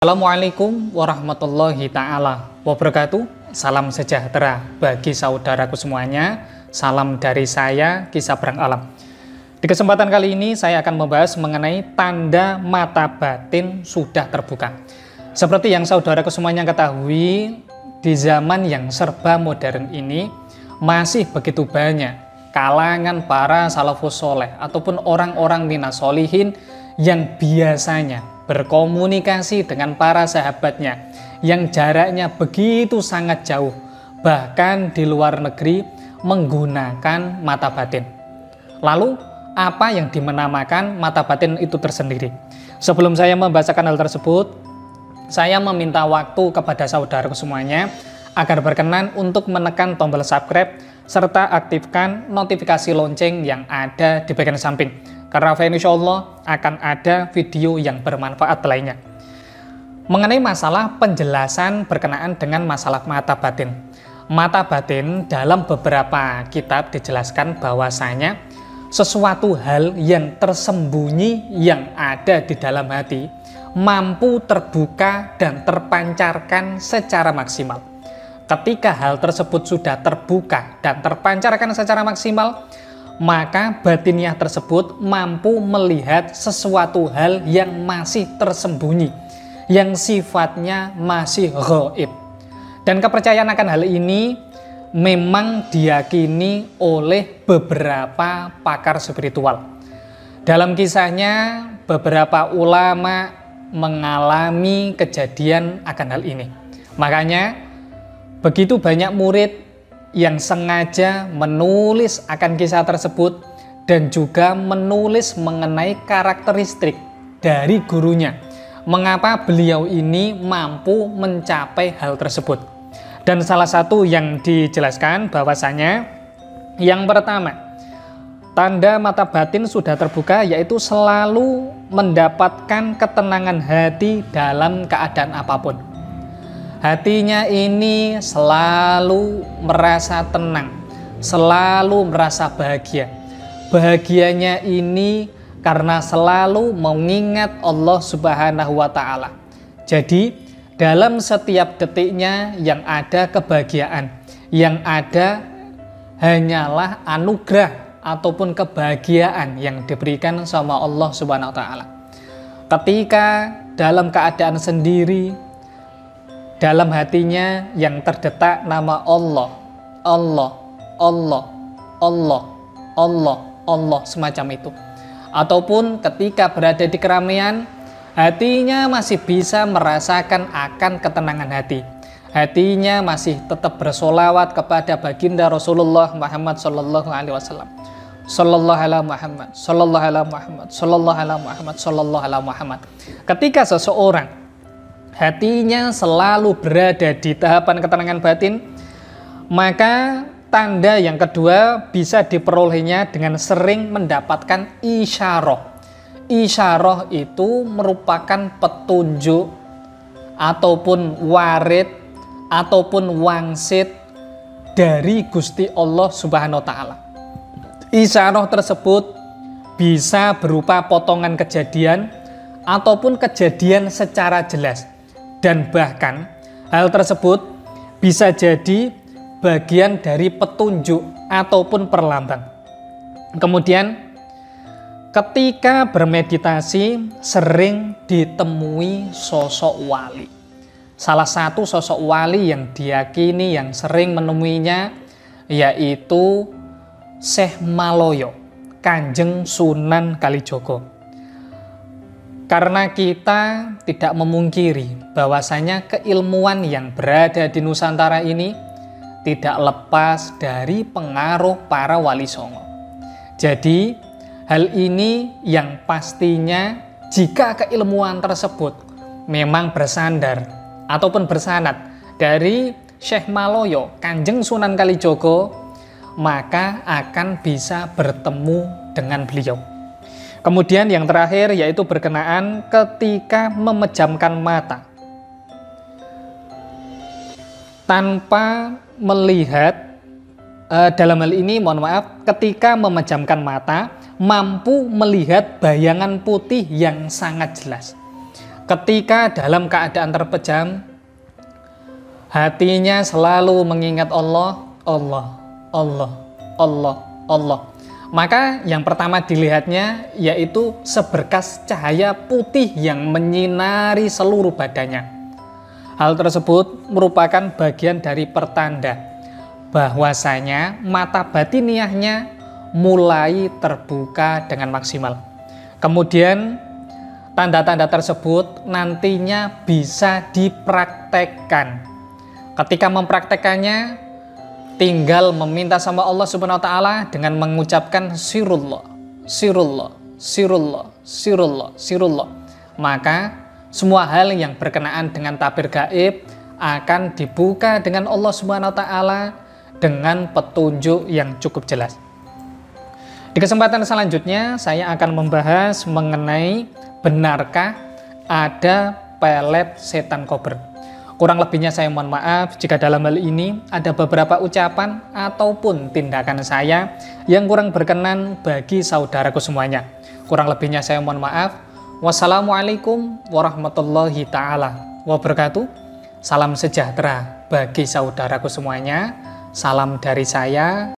Assalamualaikum warahmatullahi ta'ala wabarakatuh. Salam sejahtera bagi saudaraku semuanya. Salam dari saya, Kisah Berang Alam. Di kesempatan kali ini saya akan membahas mengenai tanda mata batin sudah terbuka. Seperti yang saudaraku semuanya ketahui, di zaman yang serba modern ini masih begitu banyak kalangan para salafus soleh ataupun orang-orang minas solihin yang biasanya berkomunikasi dengan para sahabatnya yang jaraknya begitu sangat jauh, bahkan di luar negeri, menggunakan mata batin. Lalu apa yang dinamakan mata batin itu tersendiri? Sebelum saya membacakan hal tersebut, saya meminta waktu kepada saudaraku semuanya agar berkenan untuk menekan tombol subscribe serta aktifkan notifikasi lonceng yang ada di bagian samping, karena insya Allah akan ada video yang bermanfaat lainnya. Mengenai masalah penjelasan berkenaan dengan masalah mata batin. Mata batin dalam beberapa kitab dijelaskan bahwasanya sesuatu hal yang tersembunyi yang ada di dalam hati mampu terbuka dan terpancarkan secara maksimal. Ketika hal tersebut sudah terbuka dan terpancarkan secara maksimal, maka batiniah tersebut mampu melihat sesuatu hal yang masih tersembunyi, yang sifatnya masih ghaib. Dan kepercayaan akan hal ini memang diyakini oleh beberapa pakar spiritual. Dalam kisahnya, beberapa ulama mengalami kejadian akan hal ini. Makanya begitu banyak murid yang sengaja menulis akan kisah tersebut dan juga menulis mengenai karakteristik dari gurunya, mengapa beliau ini mampu mencapai hal tersebut. Dan salah satu yang dijelaskan bahwasanya yang pertama, tanda mata batin sudah terbuka yaitu selalu mendapatkan ketenangan hati dalam keadaan apapun. Hatinya ini selalu merasa tenang, selalu merasa bahagia. Bahagianya ini karena selalu mengingat Allah Subhanahu wa Ta'ala. Jadi, dalam setiap detiknya yang ada kebahagiaan, yang ada hanyalah anugerah ataupun kebahagiaan yang diberikan sama Allah Subhanahu wa Ta'ala. Ketika dalam keadaan sendiri, dalam hatinya yang terdetak nama Allah, Allah, Allah, Allah, Allah, Allah, semacam itu. Ataupun ketika berada di keramaian, hatinya masih bisa merasakan akan ketenangan hati. Hatinya masih tetap bersolawat kepada baginda Rasulullah Muhammad Sallallahu Alaihi Wasallam. Sallallahu alaihi Muhammad, Sallallahu alaihi Muhammad, Sallallahu alaihi Muhammad, Sallallahu alaihi Muhammad. Ketika seseorang hatinya selalu berada di tahapan ketenangan batin, maka tanda yang kedua bisa diperolehnya dengan sering mendapatkan isyarah. Isyarah itu merupakan petunjuk ataupun warid ataupun wangsit dari Gusti Allah Subhanahu wa Ta'ala. Isyarah tersebut bisa berupa potongan kejadian ataupun kejadian secara jelas. Dan bahkan hal tersebut bisa jadi bagian dari petunjuk ataupun perlambang. Kemudian ketika bermeditasi sering ditemui sosok wali. Salah satu sosok wali yang diyakini yang sering menemuinya yaitu Syekh Maloyo, Kanjeng Sunan Kalijogo. Karena kita tidak memungkiri bahwasanya keilmuan yang berada di Nusantara ini tidak lepas dari pengaruh para wali songo. Jadi hal ini yang pastinya jika keilmuan tersebut memang bersandar ataupun bersanad dari Syekh Maloyo, Kanjeng Sunan Kalijogo, maka akan bisa bertemu dengan beliau. Kemudian yang terakhir yaitu berkenaan ketika memejamkan mata tanpa melihat, dalam hal ini mohon maaf, ketika memejamkan mata mampu melihat bayangan putih yang sangat jelas. ketika dalam keadaan terpejam, hatinya selalu mengingat Allah, Allah, Allah, Allah, Allah. Maka yang pertama dilihatnya yaitu seberkas cahaya putih yang menyinari seluruh badannya. Hal tersebut merupakan bagian dari pertanda bahwasanya mata batiniahnya mulai terbuka dengan maksimal. Kemudian tanda-tanda tersebut nantinya bisa dipraktekkan. Ketika mempraktekannya, tinggal meminta sama Allah Subhanahu wa taala dengan mengucapkan sirullah, sirullah, sirullah, sirullah, sirullah. Maka semua hal yang berkenaan dengan tabir gaib akan dibuka dengan Allah Subhanahu wa taala dengan petunjuk yang cukup jelas. Di kesempatan selanjutnya saya akan membahas mengenai benarkah ada pelet setan kober. Kurang lebihnya saya mohon maaf jika dalam hal ini ada beberapa ucapan ataupun tindakan saya yang kurang berkenan bagi saudaraku semuanya. Kurang lebihnya saya mohon maaf. Wassalamualaikum warahmatullahi taala wabarakatuh. Salam sejahtera bagi saudaraku semuanya. Salam dari saya.